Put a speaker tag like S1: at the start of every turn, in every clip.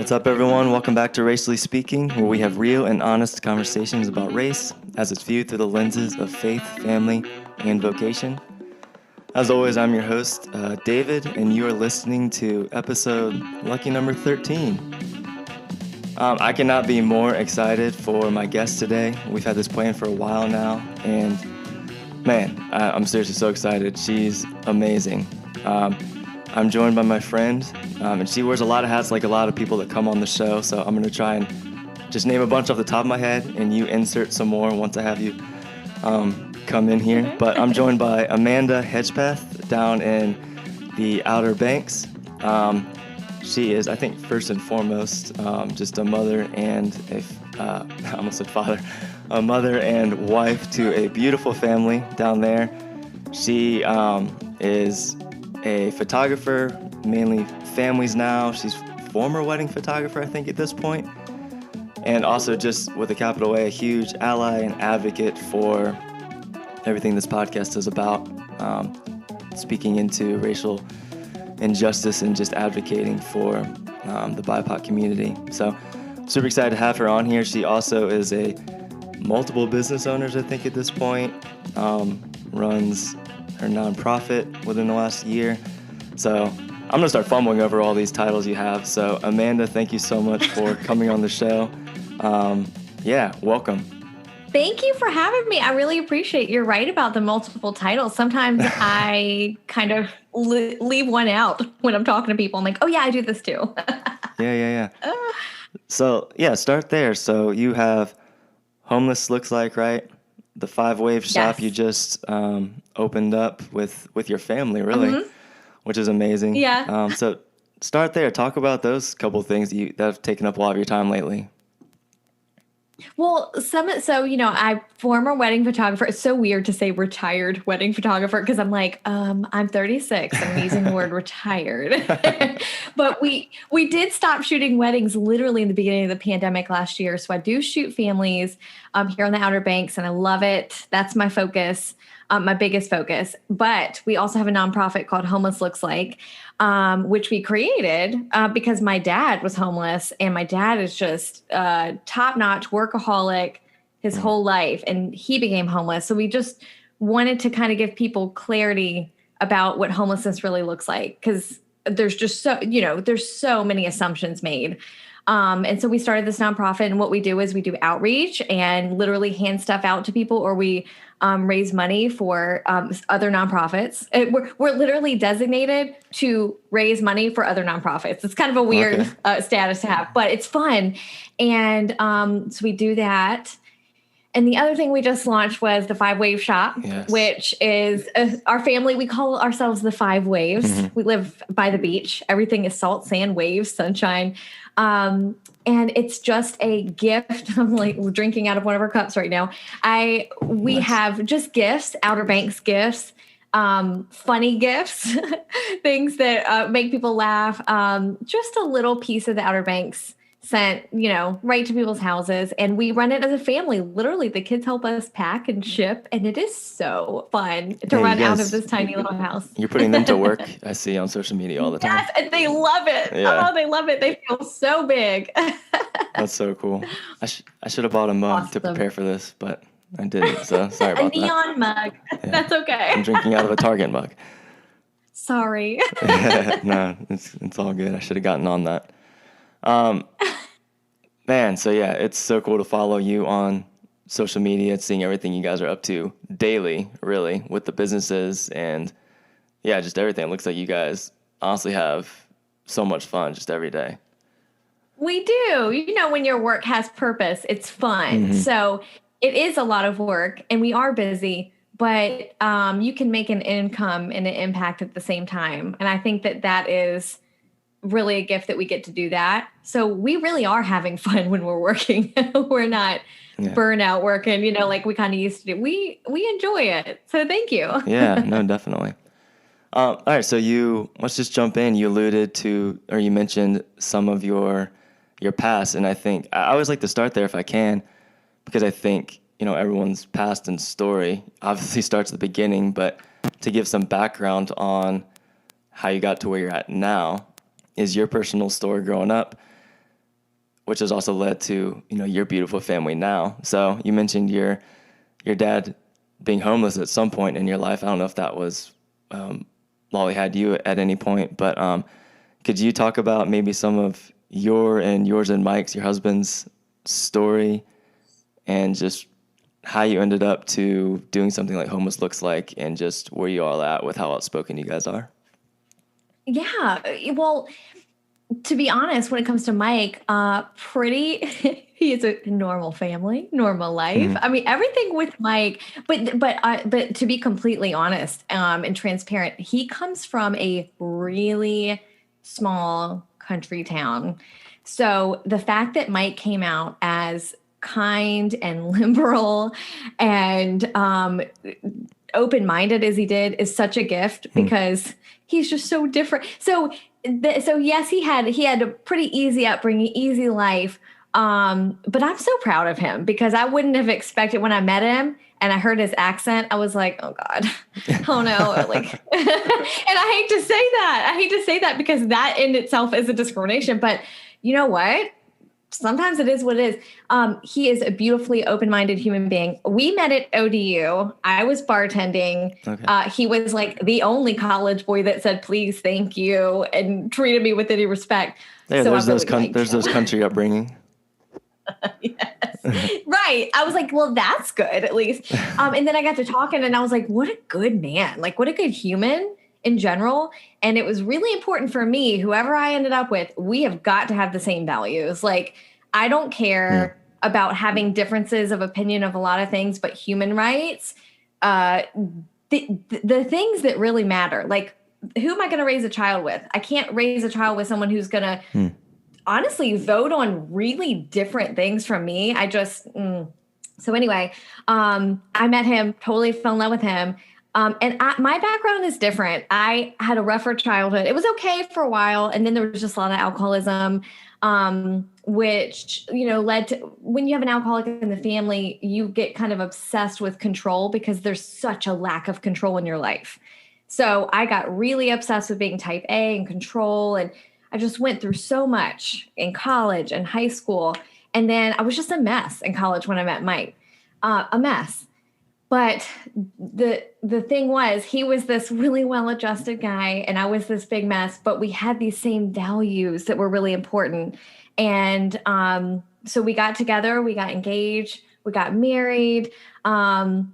S1: What's up, everyone? Welcome back to Racially Speaking, where we have real and honest conversations about race as it's viewed through the lenses of faith, family, and vocation. As always, I'm your host, David, and you are listening to episode lucky number 13. I cannot be more excited for my guest today. We've had this planned for a while now, and man, I'm seriously so excited. She's amazing. I'm joined by my friend, and she wears a lot of hats like a lot of people that come on the show, so I'm going to try and just name a bunch off the top of my head, and you insert some more once I have you come in here.
S2: Okay.
S1: But I'm joined by Amanda Hedgepeth down in the Outer Banks. She is, I think, first and foremost, just a mother and I almost said father, a mother and wife to a beautiful family down there. She is a photographer, mainly families now. She's former wedding photographer, I think, at this point. And also just with a capital A, a huge ally and advocate for everything this podcast is about, speaking into racial injustice and just advocating for the BIPOC community. So super excited to have her on here. She also is a multiple business owners, I think, at this point, runs her nonprofit within the last year. So I'm going to start fumbling over all these titles you have. So Amanda, thank you so much for coming on the show. Welcome.
S2: Thank you for having me. I really appreciate you're right about the multiple titles. Sometimes I kind of leave one out when I'm talking to people. I'm like, oh yeah, I do this too.
S1: Yeah. So start there. So you have Homeless Looks Like, right? The 5-wave shop.
S2: Yes.
S1: You just opened up with your family, really, which is amazing.
S2: Yeah.
S1: So start there. Talk about those couple things that have taken up a lot of your time lately.
S2: Well, I'm former wedding photographer. It's so weird to say retired wedding photographer because I'm like, I'm 36. I'm using the word retired. But we did stop shooting weddings literally in the beginning of the pandemic last year. So I do shoot families here on the Outer Banks, and I love it. That's my focus, my biggest focus. But we also have a nonprofit called Homeless Looks Like, which we created because my dad was homeless, and my dad is just top-notch workaholic his whole life, and he became homeless. So we just wanted to kind of give people clarity about what homelessness really looks like, because there's just there's so many assumptions made. And so we started this nonprofit, and what we do is we do outreach and literally hand stuff out to people, or we raise money for other nonprofits. We're literally designated to raise money for other nonprofits. It's kind of a weird status to have, but it's fun. And so we do that. And the other thing we just launched was the 5-wave shop,
S1: yes,
S2: which is our family. We call ourselves the 5 waves. Mm-hmm. We live by the beach. Everything is salt, sand, waves, sunshine. And it's just a gift. I'm like drinking out of one of our cups right now. We have just gifts, Outer Banks gifts, funny gifts, things that make people laugh. Just a little piece of the Outer Banks sent, right to people's houses. And we run it as a family. Literally, the kids help us pack and ship. And it is so fun to run out of this tiny little house.
S1: You're putting them to work, I see on social media all the time.
S2: Yes, and they love it.
S1: Yeah.
S2: Oh, they love it. They feel so big.
S1: That's so cool. I should have bought a mug to prepare for this, but I didn't. So sorry about that.
S2: A neon mug. Yeah. That's okay.
S1: I'm drinking out of a Target mug.
S2: Sorry.
S1: No, it's all good. I should have gotten on that. Man, so yeah, it's so cool to follow you on social media, seeing everything you guys are up to daily, really, with the businesses and just everything. It looks like you guys honestly have so much fun just every day.
S2: We do. When your work has purpose, it's fun. Mm-hmm. So it is a lot of work, and we are busy, but you can make an income and an impact at the same time. And I think that is really a gift that we get to do that. So we really are having fun when we're working. We're not burnout working, like we kind of used to do. We enjoy it. So thank you.
S1: Yeah, no, definitely. All right. So let's just jump in. You alluded to, or you mentioned some of your past. And I think I always like to start there if I can, because I think, everyone's past and story obviously starts at the beginning, but to give some background on how you got to where you're at now is your personal story growing up. which has also led to, your beautiful family now. So you mentioned your dad being homeless at some point in your life. I don't know if that was while he had you at any point, but could you talk about maybe some of yours and Mike's, your husband's story, and just how you ended up to doing something like Homeless Looks Like, and just where you all at with how outspoken you guys are?
S2: Yeah. Well, to be honest, when it comes to Mike, he is a normal family, normal life.
S1: Mm-hmm.
S2: I mean, everything with Mike, but to be completely honest, and transparent, he comes from a really small country town. So the fact that Mike came out as kind and liberal and open-minded as he did is such a gift, because he's just so different. So yes, he had a pretty easy upbringing, easy life. But I'm so proud of him, because I wouldn't have expected, when I met him and I heard his accent, I was like, oh God, oh no. Like, and I hate to say that because that in itself is a discrimination, but you know what? Sometimes it is what it is. He is a beautifully open-minded human being. We met at ODU. I was bartending. Okay. He was like the only college boy that said, please, thank you, and treated me with any respect.
S1: Yeah, so there's those country upbringing.
S2: Yes. Right. I was like, well, that's good, at least. And then I got to talking and I was like, what a good man, like what a good human in general. And it was really important for me, whoever I ended up with, we have got to have the same values. Like, I don't care about having differences of opinion of a lot of things, but human rights, the things that really matter, like, who am I going to raise a child with? I can't raise a child with someone who's going to honestly vote on really different things from me. So anyway, I met him, totally fell in love with him. And my background is different. I had a rougher childhood. It was okay for a while. And then there was just a lot of alcoholism, which, led to, when you have an alcoholic in the family, you get kind of obsessed with control because there's such a lack of control in your life. So I got really obsessed with being type A and control. And I just went through so much in college and high school. And then I was just a mess in college when I met Mike, a mess. But the thing was, he was this really well-adjusted guy and I was this big mess, but we had these same values that were really important. And so we got together, we got engaged, we got married, and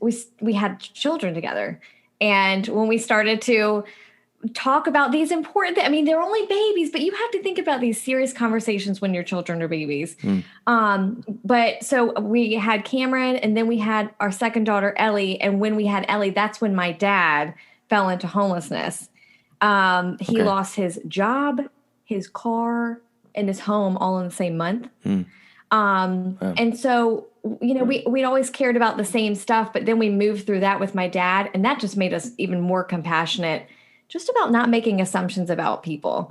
S2: we had children together. And when we started to talk about these important things, I mean, they're only babies, but you have to think about these serious conversations when your children are babies. But so we had Cameron, and then we had our second daughter, Ellie. And when we had Ellie, that's when my dad fell into homelessness. He lost his job, his car, and his home all in the same month. And so, we'd always cared about the same stuff, but then we moved through that with my dad, and that just made us even more compassionate, just about not making assumptions about people.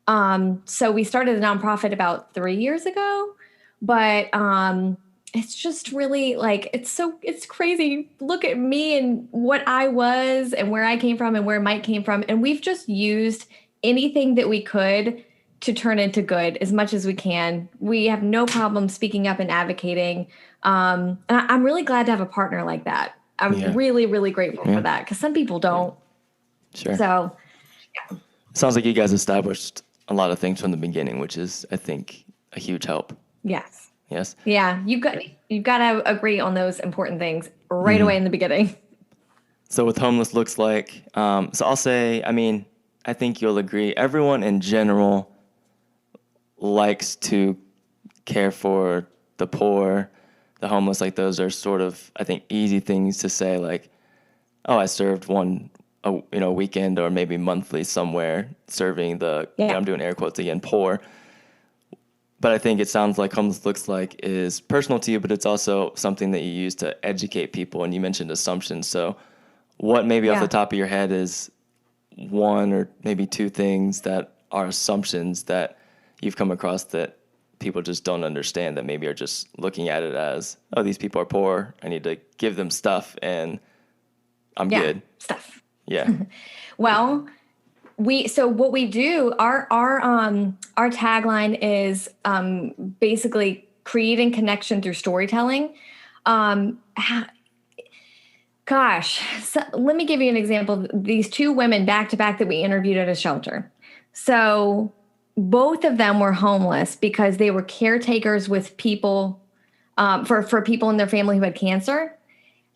S2: So we started a nonprofit about 3 years ago, but it's just really like, it's crazy. Look at me and what I was and where I came from and where Mike came from. And we've just used anything that we could to turn into good as much as we can. We have no problem speaking up and advocating. And I'm really glad to have a partner like that. I'm really, really grateful for that, because some people don't.
S1: Sure.
S2: So,
S1: yeah. Sounds like you guys established a lot of things from the beginning, which is, I think, a huge help.
S2: Yes.
S1: Yes.
S2: Yeah, you've got to agree on those important things right away in the beginning.
S1: So with Homeless Looks Like, so I'll say, I think you'll agree, everyone in general likes to care for the poor, the homeless. Like, those are sort of, I think, easy things to say, like, oh, I served a weekend or maybe monthly somewhere serving I'm doing air quotes again, poor. But I think it sounds like Homeless Looks Like is personal to you, but it's also something that you use to educate people. And you mentioned assumptions. So what maybe off the top of your head is one or maybe two things that are assumptions that you've come across that people just don't understand, that maybe are just looking at it as, oh, these people are poor, I need to give them stuff and I'm good.
S2: Stuff.
S1: Yeah.
S2: Well, So what we do, our tagline is basically creating connection through storytelling. Um, so let me give you an example. These two women back to back that we interviewed at a shelter. So both of them were homeless because they were caretakers with people for people in their family who had cancer.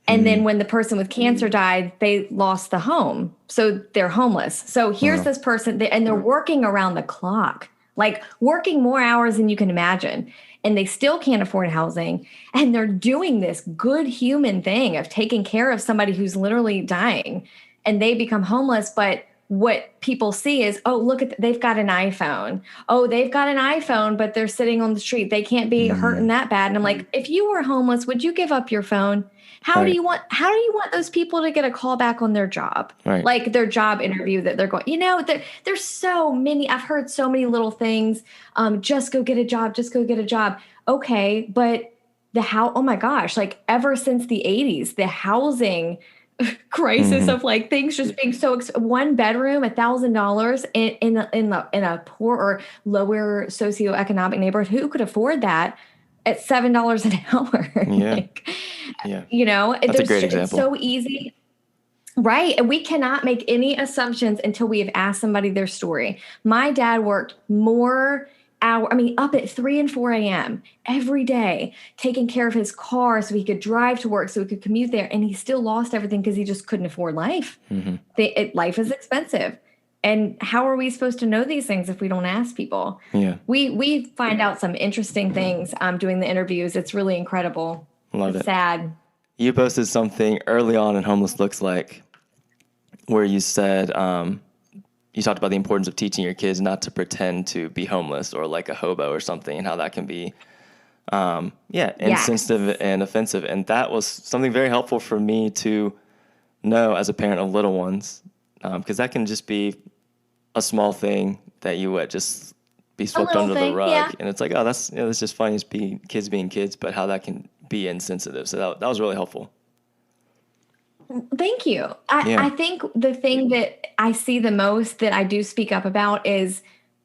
S2: And then when the person with cancer died, they lost the home. So they're homeless. So here's this person, and they're working around the clock, like working more hours than you can imagine. And they still can't afford housing. And they're doing this good human thing of taking care of somebody who's literally dying. And they become homeless. But what people see is, oh, look they've got an iPhone. Oh, they've got an iPhone, but they're sitting on the street. They can't be hurting that bad. And I'm like, if you were homeless, would you give up your phone? How do you want those people to get a call back on their job?
S1: Right.
S2: Like their job interview that they're going, there's so many, I've heard so many little things. Just go get a job, just go get a job. Okay. But oh my gosh, like ever since the 80s, the housing crisis of like things just being so one bedroom, $1,000 in a poor or lower socioeconomic neighborhood, who could afford that? At $7 an hour.
S1: Yeah. That's a great example.
S2: It's so easy. Right. And we cannot make any assumptions until we have asked somebody their story. My dad worked up at 3 and 4 a.m. every day, taking care of his car so he could drive to work, so he could commute there. And he still lost everything because he just couldn't afford life. Life is expensive. And how are we supposed to know these things if we don't ask people?
S1: Yeah.
S2: We find out some interesting things doing the interviews. It's really incredible.
S1: Love it.
S2: Sad.
S1: You posted something early on in Homeless Looks Like where you said you talked about the importance of teaching your kids not to pretend to be homeless or like a hobo or something, and how that can be insensitive and offensive. And that was something very helpful for me to know as a parent of little ones, because that can just be a small thing that you would just be swept under the rug. Yeah. And it's like, oh, that's just funny as kids being kids, but how that can be insensitive. So that was really helpful.
S2: Thank you. I think the thing that I see the most that I do speak up about is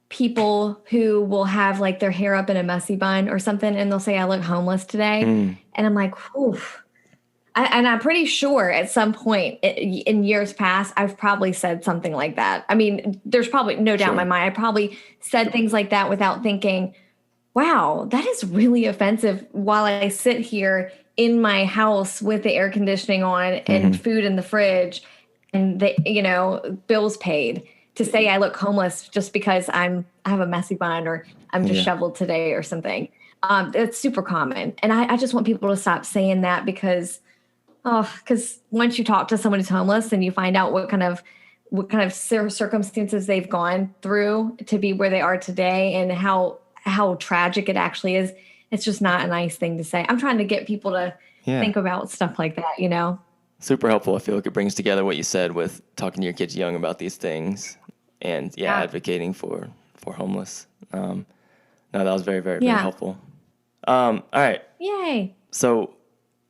S2: people who will have like their hair up in a messy bun or something, and they'll say, I look homeless today. And I'm like, oof. And I'm pretty sure at some point in years past, I've probably said something like that. I mean, there's probably no doubt in my mind. I probably said things like that without thinking, wow, that is really offensive while I sit here in my house with the air conditioning on and food in the fridge and bills paid, to say I look homeless just because I have a messy bun or I'm disheveled today or something. It's super common. And I just want people to stop saying that because once you talk to someone who's homeless and you find out what kind of circumstances they've gone through to be where they are today and how tragic it actually is, it's just not a nice thing to say. I'm trying to get people to think about stuff like that,
S1: Super helpful. I feel like it brings together what you said with talking to your kids young about these things and advocating for homeless. No, that was very, very, very helpful. All right.
S2: Yay.
S1: So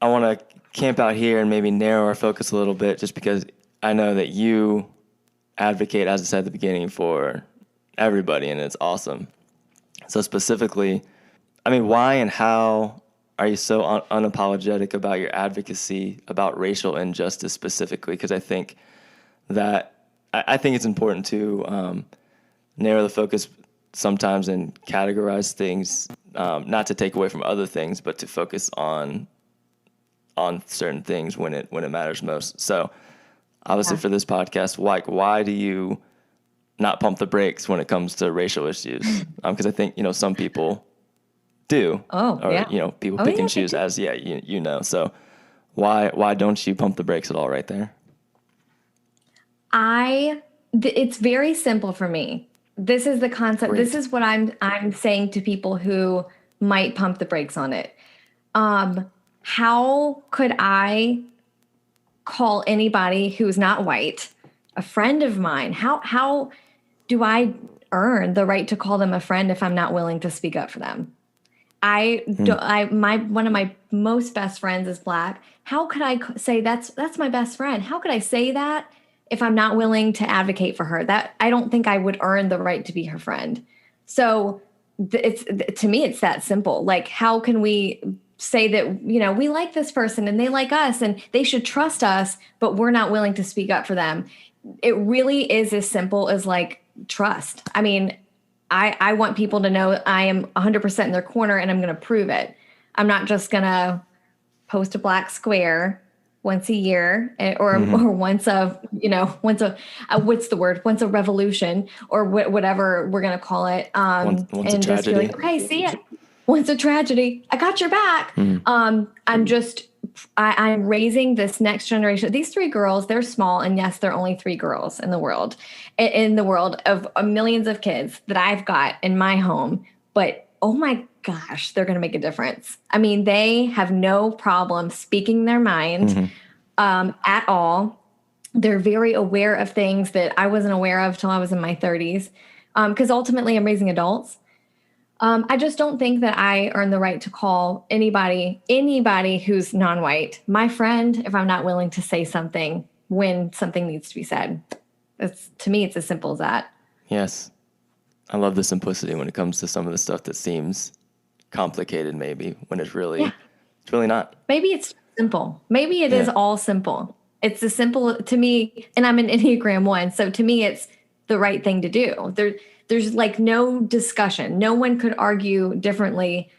S1: I want to camp out here and maybe narrow our focus a little bit, just because I know that you advocate, as I said at the beginning, for everybody, and it's awesome. So specifically, why and how are you so unapologetic about your advocacy about racial injustice specifically? Because I think it's important to narrow the focus sometimes and categorize things, not to take away from other things, but to focus on certain things when it matters most. So obviously for this podcast, why do you not pump the brakes when it comes to racial issues? Because I think, some people do. People pick and choose as, So why don't you pump the brakes at all right there?
S2: It's very simple for me. This is the concept.
S1: Great.
S2: This is what I'm saying to people who might pump the brakes on it. How could I call anybody who's not white a friend of mine? How do I earn the right to call them a friend if I'm not willing to speak up for them? One of my most best friends is Black. How could I say that's my best friend? How could I say that if I'm not willing to advocate for her, that I don't think I would earn the right to be her friend. So to me, it's that simple. Like, how can we say that, we like this person and they like us and they should trust us, but we're not willing to speak up for them? It really is as simple as like trust. I mean, I want people to know I am 100% in their corner and I'm going to prove it. I'm not just going to post a black square once a year or once once a revolution or whatever we're going to call it.
S1: Once
S2: and
S1: a
S2: just be
S1: tragedy.
S2: like, okay, see it. Once a tragedy, I got your back. I'm raising this next generation. These 3 girls, they're small. And yes, they're only 3 girls in the world of millions of kids that I've got in my home. But oh my gosh, they're going to make a difference. I mean, they have no problem speaking their mind at all. They're very aware of things that I wasn't aware of till I was in my 30s. Because ultimately I'm raising adults. I just don't think that I earn the right to call anybody who's non-white my friend if I'm not willing to say something when something needs to be said. To me, it's as simple as that.
S1: Yes. I love the simplicity when it comes to some of the stuff that seems complicated, maybe, when it's really not.
S2: Maybe it's simple. Maybe it is all simple. It's as simple to me, and I'm an Enneagram 1, so to me, it's the right thing to do. There's like no discussion. No one could argue differently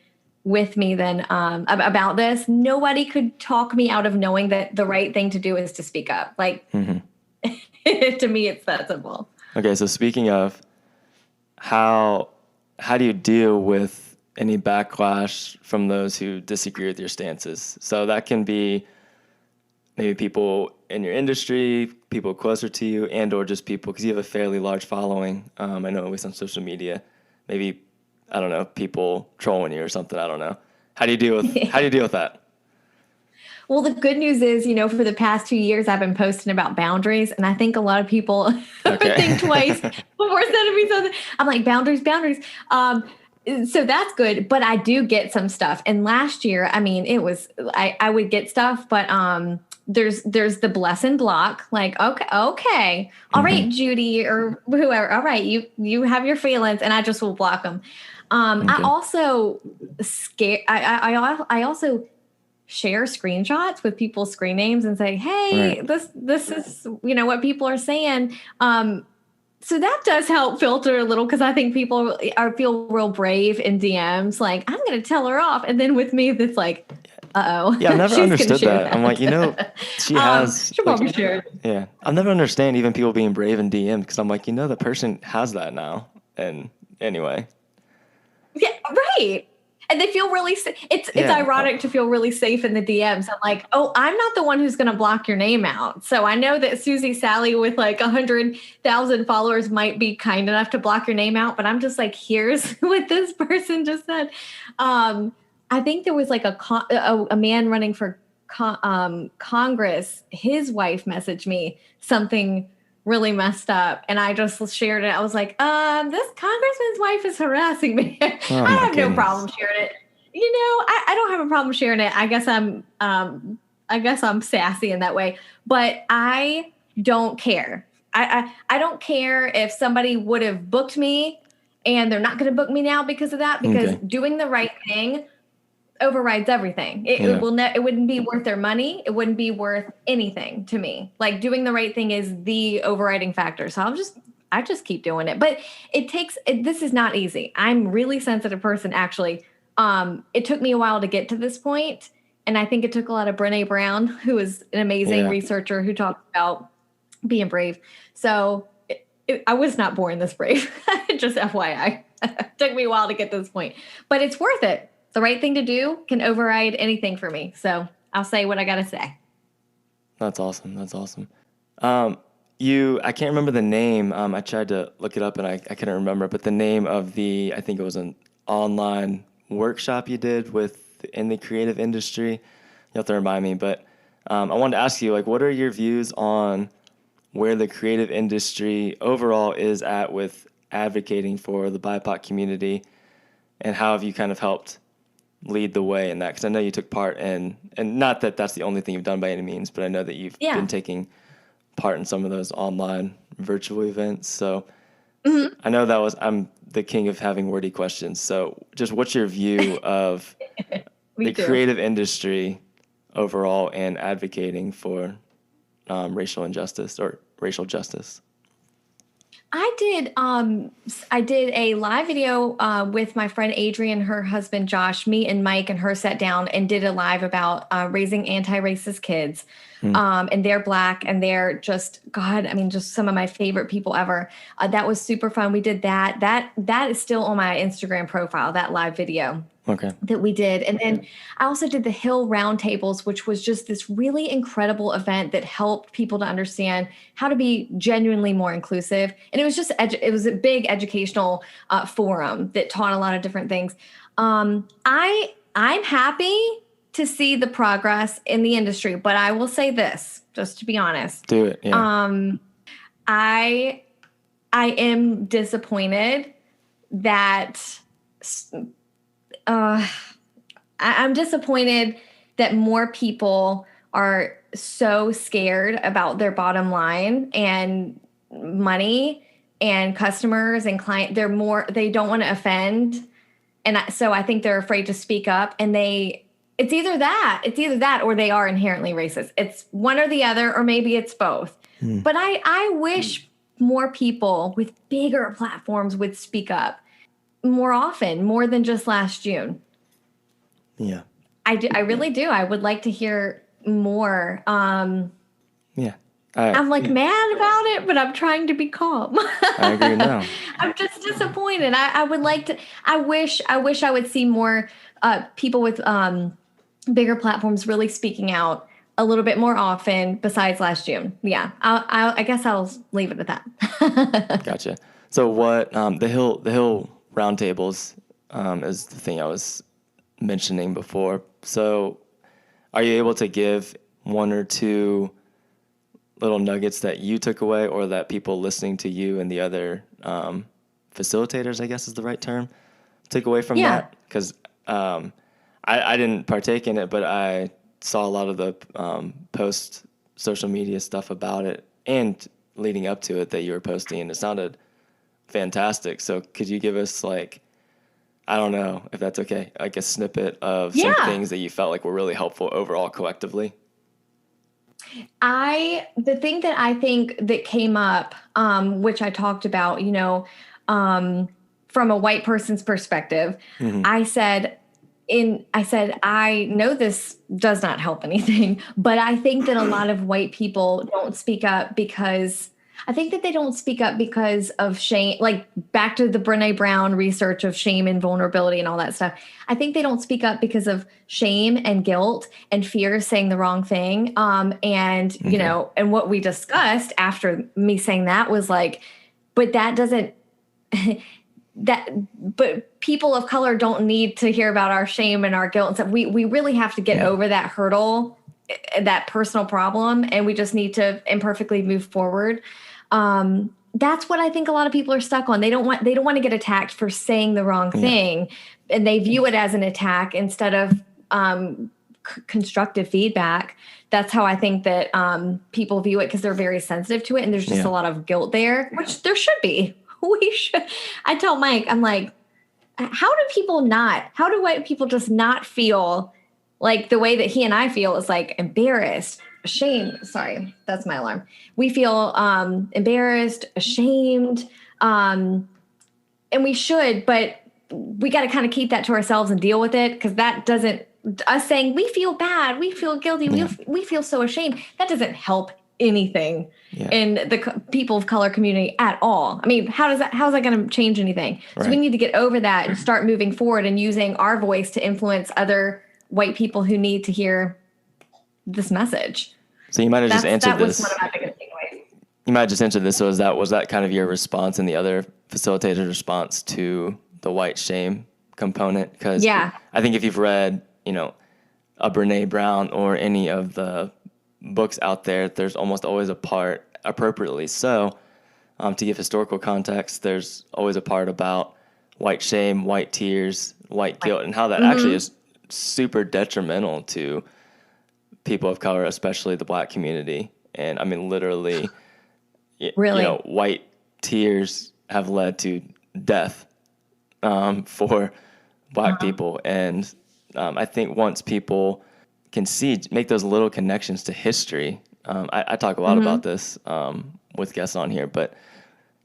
S2: with me than about this. Nobody could talk me out of knowing that the right thing to do is to speak up. Like, to me, it's that simple.
S1: Okay, so speaking of, how do you deal with any backlash from those who disagree with your stances? So that can be maybe people in your industry, people closer to you, and or just people, because you have a fairly large following. I know, at least on social media, maybe, I don't know, people trolling you or something. I don't know. How do you deal with that?
S2: Well, the good news is, for the past 2 years, I've been posting about boundaries, and I think a lot of people think twice before sending me something. I'm like, boundaries. So that's good, but I do get some stuff. And last year, I mean, it was I would get stuff, but there's the bless and block. Like, okay, all right, Judy or whoever. All right, you have your feelings, and I just will block them. I also I also share screenshots with people's screen names and say, hey, this is, what people are saying. So that does help filter a little, because I think people feel real brave in DMs. Like, I'm going to tell her off. And then with me, it's like, uh-oh.
S1: Yeah, I've never understood that. I'm like, she has.
S2: She'll probably share it.
S1: Yeah. I'll never understand even people being brave in DM, because I'm like, the person has that now. And anyway.
S2: Yeah, right. And they feel really it's ironic to feel really safe in the DMs. I'm like, oh, I'm not the one who's going to block your name out. So I know that Susie Sally with like 100,000 followers might be kind enough to block your name out, but I'm just like, here's what this person just said. I think there was like a man running for Congress. His wife messaged me something really messed up, and I just shared it. I was like, this congressman's wife is harassing me. I have no problem sharing it. I don't have a problem sharing it. I guess I'm sassy in that way, but I don't care. I don't care if somebody would have booked me and they're not going to book me now because of that, because doing the right thing overrides everything. It wouldn't be worth their money. It wouldn't be worth anything to me. Like, doing the right thing is the overriding factor. So I just keep doing it. But this is not easy. I'm a really sensitive person, actually. It took me a while to get to this point, and I think it took a lot of Brené Brown, who is an amazing researcher who talks about being brave. So I was not born this brave. Just FYI. It took me a while to get to this point, but it's worth it. The right thing to do can override anything for me. So I'll say what I got to say.
S1: That's awesome. I can't remember the name. I tried to look it up and I couldn't remember, but the name of I think it was an online workshop you did in the creative industry. You have to remind me, but I wanted to ask you, like, what are your views on where the creative industry overall is at with advocating for the BIPOC community, and how have you kind of helped lead the way in that? Because I know you took part in, and not that that's the only thing you've done by any means, but I know that you've been taking part in some of those online virtual events. So
S2: Mhm.
S1: I know I'm the king of having wordy questions. So just what's your view of
S2: Me
S1: the
S2: too.
S1: creative industry overall and advocating for racial injustice or racial justice?
S2: I did a live video with my friend Adrian, her husband Josh, me and Mike and her sat down and did a live about raising anti-racist kids. And they're Black and they're just, God, I mean, just some of my favorite people ever. That was super fun. We did that. That is still on my Instagram profile, that live video.
S1: Okay.
S2: That we did. And then I also did the Hill Roundtables, which was just this really incredible event that helped people to understand how to be genuinely more inclusive. And it was just, it was a big educational forum that taught a lot of different things. I'm happy to see the progress in the industry, but I will say this, just to be honest.
S1: Do it. Yeah.
S2: I am disappointed that I'm disappointed that more people are so scared about their bottom line and money and customers and client. They don't want to offend. And so I think they're afraid to speak up, and it's either that or they are inherently racist. It's one or the other, or maybe it's both. But I wish more people with bigger platforms would speak up more often, more than just last June.
S1: Yeah.
S2: I really do. I would like to hear more.
S1: Yeah.
S2: I'm like mad about it, but I'm trying to be calm.
S1: I agree now.
S2: I'm just disappointed. I would like to, I wish I would see more people with bigger platforms really speaking out a little bit more often besides last June. Yeah. I guess I'll leave it at that.
S1: Gotcha. So what, the Hill Roundtables is the thing I was mentioning before. So are you able to give one or two little nuggets that you took away, or that people listening to you and the other facilitators, I guess is the right term, took away from that? Because I didn't partake in it, but I saw a lot of the post social media stuff about it and leading up to it that you were posting, and it sounded fantastic. So could you give us, like, I don't know if that's okay, like a snippet of some things that you felt like were really helpful overall collectively?
S2: The thing that I think that came up, which I talked about, from a white person's perspective, I said, I know this does not help anything, but I think that a lot of white people don't speak up because of shame, like back to the Brené Brown research of shame and vulnerability and all that stuff. I think they don't speak up because of shame and guilt and fear of saying the wrong thing. And what we discussed after me saying that was like, but that doesn't, but people of color don't need to hear about our shame and our guilt and stuff. We really have to get over that hurdle, that personal problem, and we just need to imperfectly move forward. That's what I think a lot of people are stuck on. They don't want to get attacked for saying the wrong thing, and they view it as an attack instead of constructive feedback. That's how I think that people view it, because they're very sensitive to it, and there's just a lot of guilt there, which there should be. We should. I tell Mike, I'm like, how do white people just not feel like the way that he and I feel is like embarrassed, ashamed? Sorry, that's my alarm. We feel embarrassed, ashamed, and we should, but we got to kind of keep that to ourselves and deal with it, because that doesn't, us saying we feel bad, we feel guilty, we feel so ashamed, that doesn't help anything in the people of color community at all. I mean, how's that going to change anything? Right. So we need to get over that and start moving forward and using our voice to influence other white people who need to hear this message.
S1: So you might have just answered this.
S2: That was one of my biggest takeaways.
S1: You might have just answered this. So was that kind of your response and the other facilitator's response to the white shame component? Because I think if you've read, a Brené Brown or any of the books out there, there's almost always a part, appropriately so, to give historical context, there's always a part about white shame, white tears, white guilt, and how that actually is super detrimental to people of color, especially the Black community. And I mean, literally,
S2: Really?
S1: white tears have led to death for Black people. And I think once people can make those little connections to history, I talk a lot about this with guests on here, but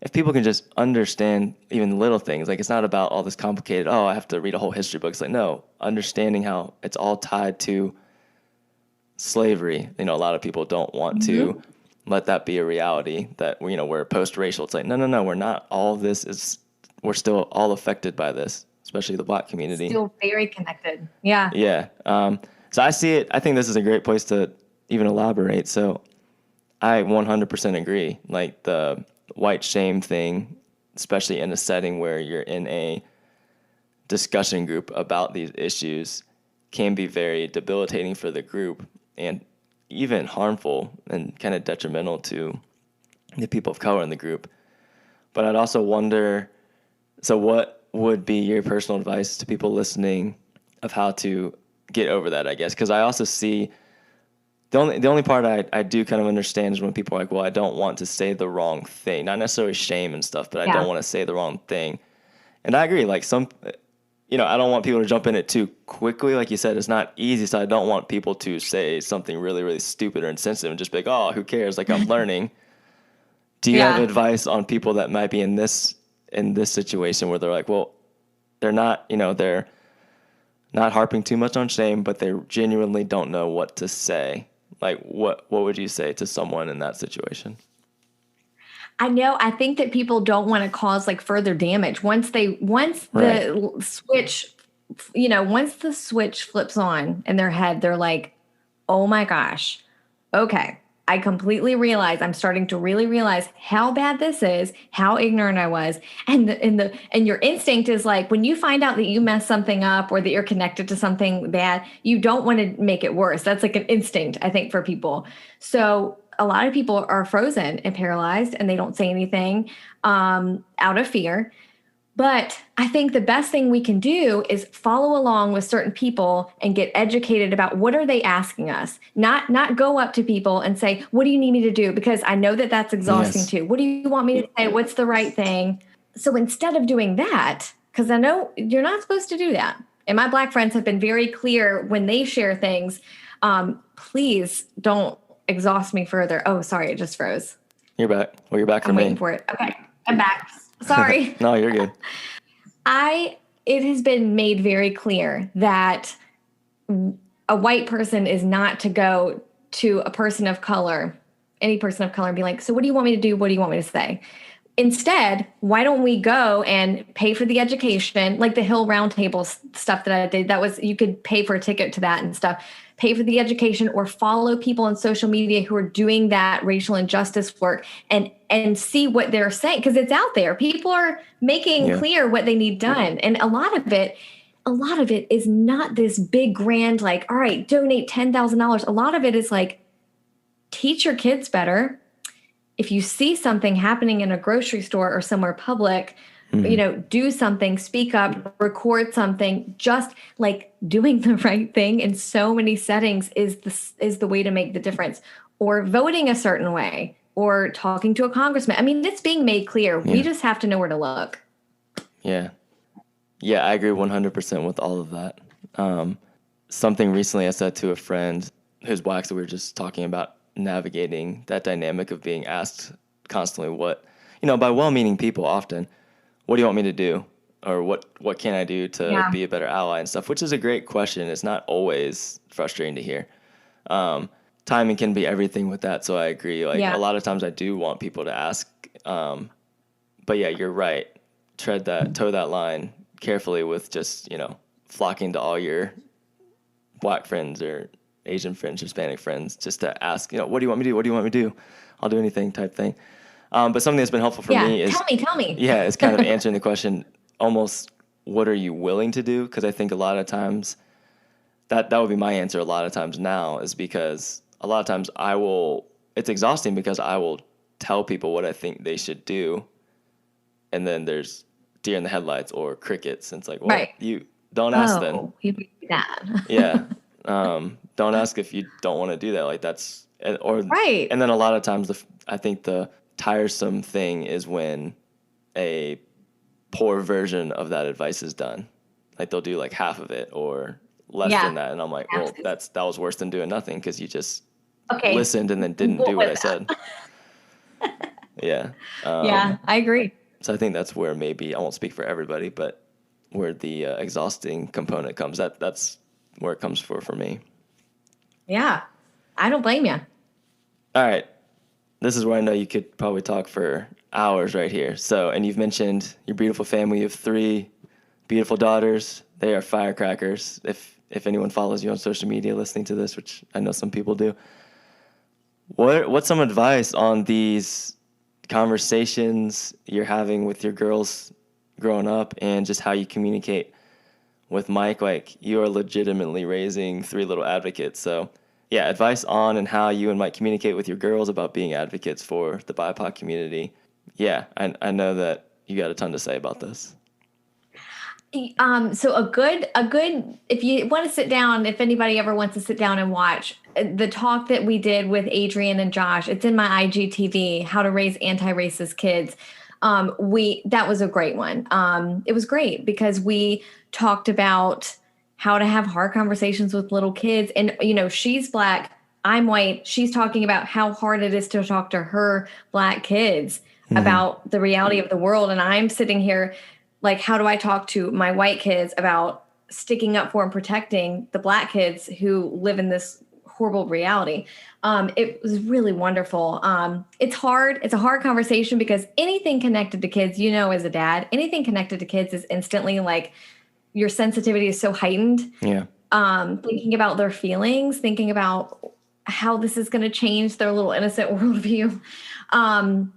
S1: if people can just understand even little things, like it's not about all this complicated, oh, I have to read a whole history book. It's like, no, understanding how it's all tied to slavery. A lot of people don't want to let that be a reality, that we're post-racial. It's like, no, we're not. All of this we're still all affected by this, especially the Black community.
S2: Still very connected. Yeah.
S1: Yeah. So I see it. I think this is a great place to even elaborate. So I 100% agree. Like the white shame thing, especially in a setting where you're in a discussion group about these issues, can be very debilitating for the group and even harmful and kind of detrimental to the people of color in the group. But I'd also wonder, so what would be your personal advice to people listening of how to get over that, I guess? Because I also see the only part I do kind of understand is when people are like, well, I don't want to say the wrong thing. Not necessarily shame and stuff, but I don't want to say the wrong thing. And I agree, like I don't want people to jump in it too quickly. Like you said, it's not easy, so I don't want people to say something really, really stupid or insensitive and just be like, oh, who cares? Like, I'm learning. Do you have advice on people that might be in this situation where they're like, well, they're not, they're not harping too much on shame, but they genuinely don't know what to say? Like, what would you say to someone in that situation?
S2: I think that people don't want to cause like further damage once the switch, once the switch flips on in their head, they're like, oh my gosh, okay. I completely realize, I'm starting to really realize how bad this is, how ignorant I was. And your instinct is like, when you find out that you messed something up or that you're connected to something bad, you don't want to make it worse. That's like an instinct, I think, for people. So a lot of people are frozen and paralyzed and they don't say anything out of fear. But I think the best thing we can do is follow along with certain people and get educated about what are they asking us. Not go up to people and say, what do you need me to do? Because I know that that's exhausting too. What do you want me to say? What's the right thing? So instead of doing that, because I know you're not supposed to do that. And my Black friends have been very clear when they share things, please don't exhaust me further. Oh, sorry, it just froze.
S1: You're back. Well, you're back for
S2: I'm
S1: me.
S2: waiting for it. Okay, I'm back. Sorry.
S1: No, you're good.
S2: It has been made very clear that a white person is not to go to a person of color, any person of color, and be like, so what do you want me to do? What do you want me to say? Instead, why don't we go and pay for the education, like the Hill Roundtable stuff that I did? That was, you could pay for a ticket to that and stuff. Pay for the education or follow people on social media who are doing that racial injustice work and see what they're saying, because it's out there. People are making clear what they need done. And a lot of it is not this big grand, like, all right, donate $10,000. A lot of it is like, teach your kids better. If you see something happening in a grocery store or somewhere public, do something, speak up, record something. Just like doing the right thing in so many settings is the way to make the difference. Or voting a certain way, or talking to a congressman. I mean, it's being made clear. We just have to know where to look.
S1: Yeah. Yeah, I agree 100% with all of that. Something recently I said to a friend who's Black, so we were just talking about navigating that dynamic of being asked constantly by well-meaning people often, what do you want me to do? Or what can I do to be a better ally and stuff, which is a great question. It's not always frustrating to hear. Timing can be everything with that, so I agree. A lot of times I do want people to ask, but yeah, you're right. Toe that line carefully with just, flocking to all your Black friends or Asian friends, Hispanic friends, just to ask, what do you want me to do? What do you want me to do? I'll do anything type thing. But something that's been helpful for me is...
S2: Tell me.
S1: Yeah, it's kind of answering the question, almost, what are you willing to do? Because I think a lot of times, that would be my answer a lot of times now, is because a lot of times it's exhausting because I will tell people what I think they should do, and then there's deer in the headlights or crickets, and it's like, well, you don't ask then.
S2: You'd be bad.
S1: Yeah. Don't ask if you don't want to do that. Like, that's
S2: Right.
S1: And then a lot of times I think the tiresome thing is when a poor version of that advice is done. Like they'll do like half of it or less than that. And I'm like, well, that was worse than doing nothing because you just listened and then didn't do what I said. Yeah.
S2: Yeah, I agree.
S1: So I think that's where maybe, I won't speak for everybody, but where the exhausting component comes, that's where it comes for me.
S2: Yeah. I don't blame you.
S1: All right. This is where I know you could probably talk for hours right here. So, and you've mentioned your beautiful family. You have 3 beautiful daughters. They are firecrackers. If anyone follows you on social media listening to this, which I know some people do, what's some advice on these conversations you're having with your girls growing up and just how you communicate with Mike? Like, you are legitimately raising 3 little advocates. So, yeah, advice on and how you and Mike communicate with your girls about being advocates for the BIPOC community. Yeah, I know that you got a ton to say about this.
S2: So a good, if you want to sit down, if anybody ever wants to sit down and watch the talk that we did with Adrian and Josh, it's in my IGTV, How to Raise Anti-Racist Kids. That was a great one. It was great because we talked about how to have hard conversations with little kids. And, she's Black, I'm white. She's talking about how hard it is to talk to her Black kids about the reality of the world. And I'm sitting here like, how do I talk to my white kids about sticking up for and protecting the Black kids who live in this horrible reality? It was really wonderful. It's hard. It's a hard conversation because anything connected to kids, as a dad, anything connected to kids is instantly like your sensitivity is so heightened.
S1: Yeah.
S2: Thinking about their feelings, thinking about how this is going to change their little innocent worldview.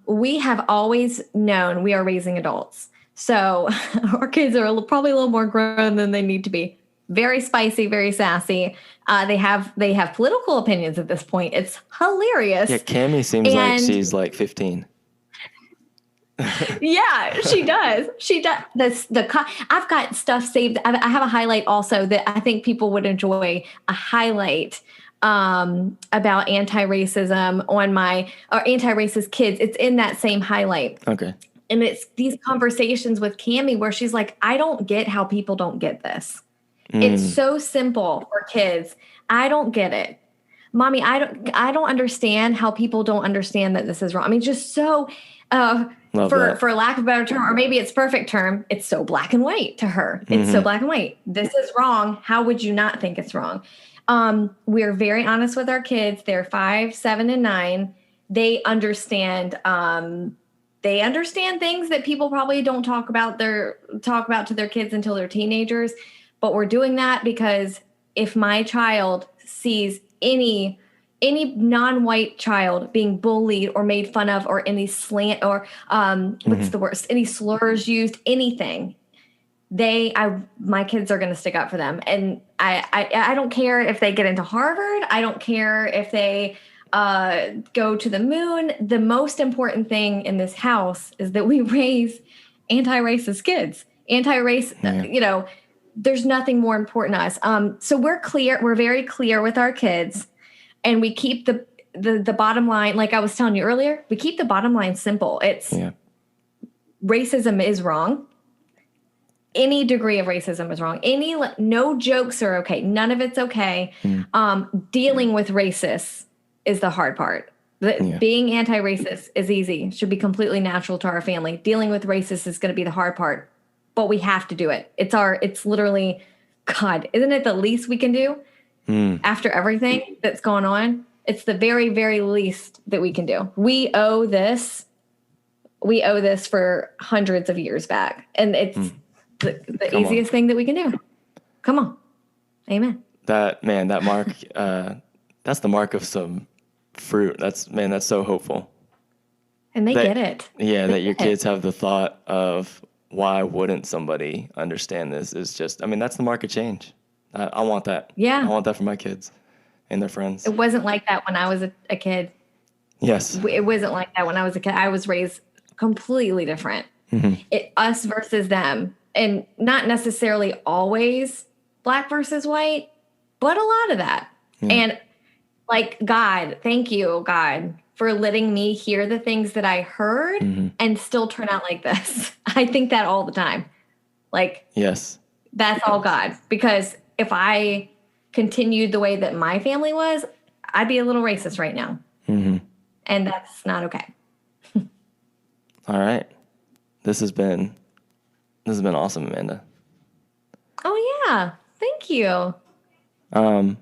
S2: We have always known we are raising adults. So our kids are probably a little more grown than they need to be. Very spicy, very sassy. They have political opinions at this point. It's hilarious.
S1: Yeah, Cammie seems like she's like 15.
S2: Yeah, she does. She does. I've got stuff saved. I have a highlight also that I think people would enjoy. A highlight about anti-racism or anti-racist kids. It's in that same highlight.
S1: Okay.
S2: And it's these conversations with Cammie where she's like, I don't get how people don't get this. It's so simple for kids. I don't get it. Mommy, I don't understand how people don't understand that this is wrong. I mean, just so, for lack of a better term, or maybe it's perfect term, it's so black and white to her. It's so black and white. This is wrong. How would you not think it's wrong? We're very honest with our kids. They're 5, 7, and 9. They understand, things that people probably don't talk about to their kids until they're teenagers. But we're doing that because if my child sees any non-white child being bullied or made fun of or any slant or what's the worst, any slurs used, anything, my kids are going to stick up for them. And I don't care if they get into Harvard. I don't care if they go to the moon. The most important thing in this house is that we raise anti-racist kids. There's nothing more important to us. So we're very clear with our kids, and we keep the bottom line, like I was telling you earlier, we keep the bottom line simple. It's racism is wrong. Any degree of racism is wrong. No jokes are okay. None of it's okay. Dealing with racists is the hard part. Being anti-racist is easy. Should be completely natural to our family. Dealing with racists is going to be the hard part, but we have to do it. It's literally, God, isn't it the least we can do after everything that's going on? It's the very, very least that we can do. We owe this for hundreds of years back. And it's the easiest thing that we can do. Come on. Amen. That
S1: mark, that's the mark of some fruit. That's so hopeful.
S2: And they get it.
S1: Yeah, that your kids have the thought of, why wouldn't somebody understand this? Is just, that's the mark of change. I want that.
S2: Yeah. I
S1: want that for my kids and their friends.
S2: It wasn't like that when I was a kid.
S1: Yes.
S2: It wasn't like that when I was a kid. I was raised completely different. Us versus them. And not necessarily always black versus white, but a lot of that. Yeah. And Like, God, thank you, God, for letting me hear the things that I heard and still turn out like this. I think that all the time. Like,
S1: Yes.
S2: that's all God. Because if I continued the way that my family was, I'd be a little racist right now. And that's not okay.
S1: All right. This has been awesome, Amanda.
S2: Oh, yeah. Thank you.
S1: I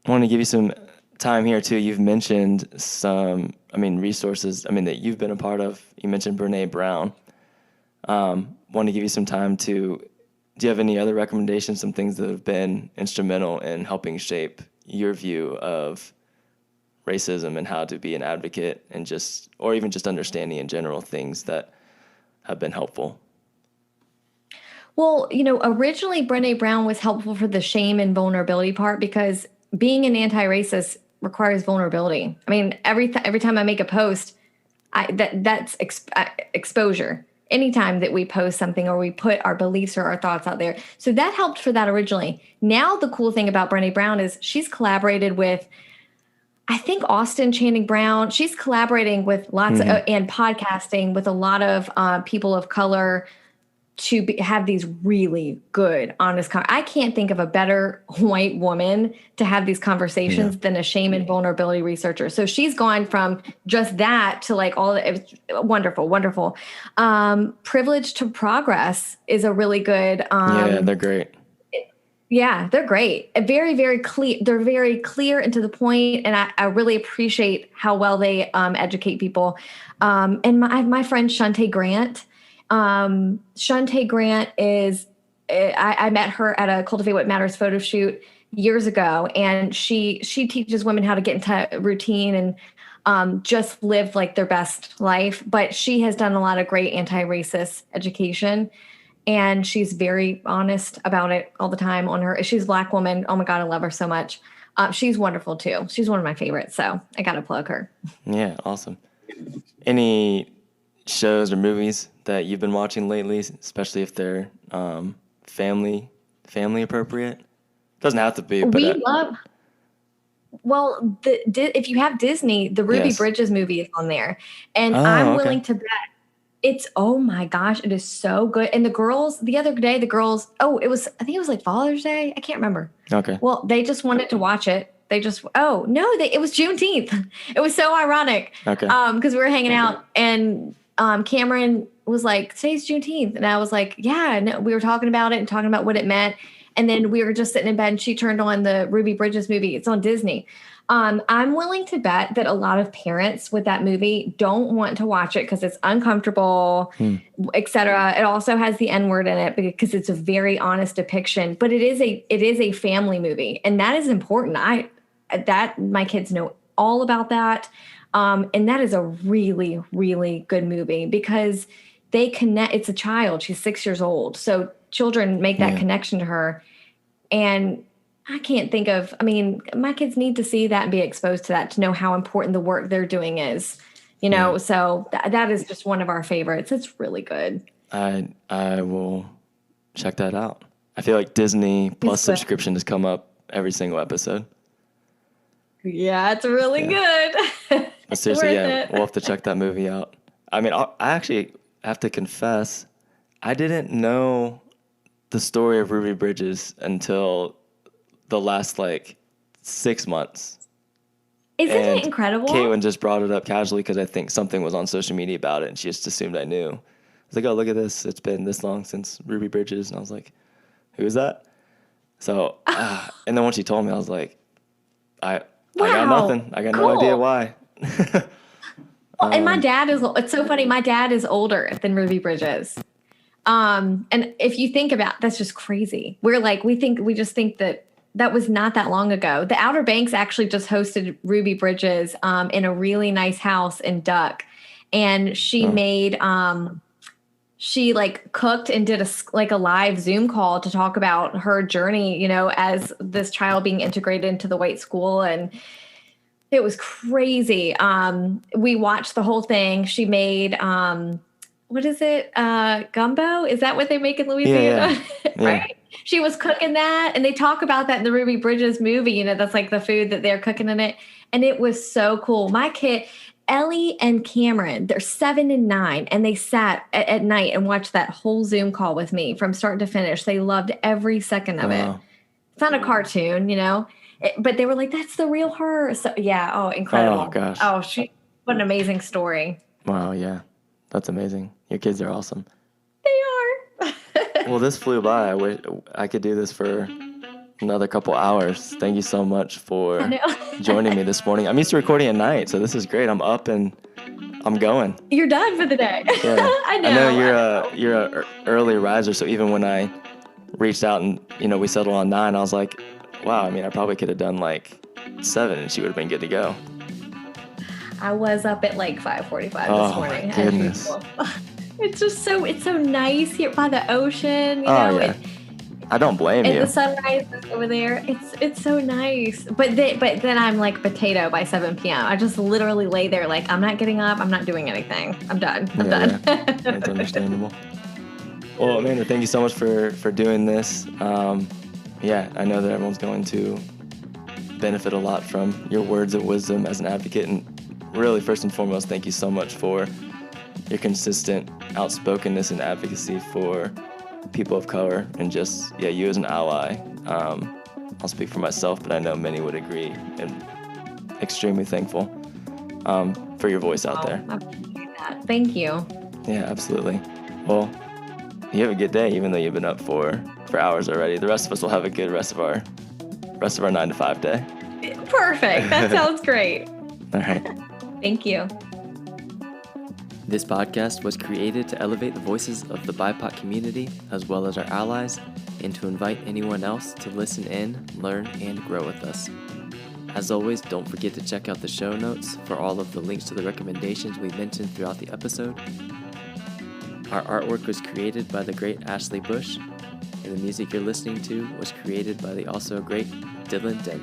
S1: want to give you some time here too. You've mentioned some, resources, that you've been a part of. You mentioned Brene Brown. Want to give you some time do you have any other recommendations, some things that have been instrumental in helping shape your view of racism and how to be an advocate or even just understanding in general things that have been helpful?
S2: Well, originally Brene Brown was helpful for the shame and vulnerability part because being an anti-racist requires vulnerability. I mean, every time I make a post, that's exposure. Anytime that we post something or we put our beliefs or our thoughts out there. So that helped for that originally. Now the cool thing about Brene Brown is she's collaborated with, I think, Austin Channing Brown. She's collaborating with lots of, and podcasting with a lot of people of color to have these really good, honest I can't think of a better white woman to have these conversations than a shame and vulnerability researcher. So she's gone from just that to like all the, it was wonderful, wonderful. Privilege to Progress is a really good.
S1: Yeah, they're great.
S2: Yeah, they're great. Very, very clear. They're very clear and to the point, and I really appreciate how well they educate people. And my friend Shante Grant. Shante Grant is, I met her at a Cultivate What Matters photo shoot years ago, and she teaches women how to get into routine and just live like their best life. But she has done a lot of great anti-racist education, and she's very honest about it all the time on her. She's a Black woman. Oh my God, I love her so much. She's wonderful too. She's one of my favorites, so I got to plug her.
S1: Yeah, awesome. Any shows or movies that you've been watching lately, especially if they're family appropriate? Doesn't have to be. But
S2: we love. Well, if you have Disney, the Ruby Bridges movie is on there, and I'm willing to bet it's, oh my gosh, it is so good. And the other day, I think it was like Father's Day. I can't remember.
S1: Okay.
S2: Well, they just wanted to watch it. It was Juneteenth. It was so ironic.
S1: Okay.
S2: Because we were hanging out and Cameron was like, today's Juneteenth. And I was like, yeah, no, we were talking about it and talking about what it meant. And then we were just sitting in bed and she turned on the Ruby Bridges movie. It's on Disney. I'm willing to bet that a lot of parents with that movie don't want to watch it because it's uncomfortable, etc. It also has the N-word in it because it's a very honest depiction, but it is a family movie. And that is important. My kids know all about that. And that is a really, really good movie because they connect. It's a child. She's 6 years old. So children make that connection to her. And I can't think of, my kids need to see that and be exposed to that to know how important the work they're doing is, so that is just one of our favorites. It's really good.
S1: I will check that out. I feel like Disney Plus subscription has come up every single episode.
S2: Yeah, it's really good.
S1: But seriously, we'll have to check that movie out. I actually have to confess, I didn't know the story of Ruby Bridges until the last 6 months.
S2: Isn't it incredible?
S1: Caitlin just brought it up casually because I think something was on social media about it and she just assumed I knew. I was like, oh, look at this. It's been this long since Ruby Bridges. And I was like, who is that? So, and then when she told me, I was like, I got nothing. I got no idea why.
S2: And my dad it's so funny. My dad is older than Ruby Bridges. And if you think about, that's just crazy. We just think that was not that long ago. The Outer Banks actually just hosted Ruby Bridges in a really nice house in Duck. And she made, she cooked and did a live Zoom call to talk about her journey, as this child being integrated into the white school. And it was crazy. We watched the whole thing. She made, what is it? Gumbo? Is that what they make in Louisiana?
S1: Yeah.
S2: Right? She was cooking that, and they talk about that in the Ruby Bridges movie. You know, that's like the food that they're cooking in it. And it was so cool. My kid, Ellie and Cameron, they're 7 and 9, and they sat at night and watched that whole Zoom call with me from start to finish. They loved every second of it. It's not a cartoon, you know, but they were like, that's the real her. So yeah. Oh, incredible.
S1: Oh, gosh.
S2: Oh, what an amazing story.
S1: Wow, yeah. That's amazing. Your kids are awesome.
S2: They are.
S1: Well, this flew by. I wish I could do this for another couple hours. Thank you so much for joining me this morning. I'm used to recording at night, so this is great. I'm up and I'm going.
S2: You're done for the day.
S1: Yeah.
S2: I know.
S1: I know you're a early riser, so even when I reached out and, you know, we settled on 9, I was like, wow, I mean, I probably could have done like 7 and she would have been good to go.
S2: I was up at like 5:45 this morning.
S1: My goodness.
S2: It's just it's so nice here by the ocean, you know.
S1: Yeah. I don't blame you.
S2: And the sunrise is over there. It's so nice. But then I'm like potato by 7 p.m. I just literally lay there like, I'm not getting up. I'm not doing anything. I'm done. I'm done.
S1: Yeah. That's understandable. Well, Amanda, thank you so much for doing this. Yeah, I know that everyone's going to benefit a lot from your words of wisdom as an advocate. And really, first and foremost, thank you so much for your consistent outspokenness and advocacy for people of color and just, you as an ally. I'll speak for myself, but I know many would agree, and extremely thankful for your voice out there.
S2: I appreciate that. Thank you.
S1: Yeah, absolutely. Well, you have a good day, even though you've been up for hours already. The rest of us will have a good rest of our 9 to 5 day.
S2: Perfect. That sounds great.
S1: All right.
S2: Thank you.
S1: This podcast was created to elevate the voices of the BIPOC community, as well as our allies, and to invite anyone else to listen in, learn, and grow with us. As always, don't forget to check out the show notes for all of the links to the recommendations we mentioned throughout the episode. Our artwork was created by the great Ashley Bush, and the music you're listening to was created by the also great Dylan Dent.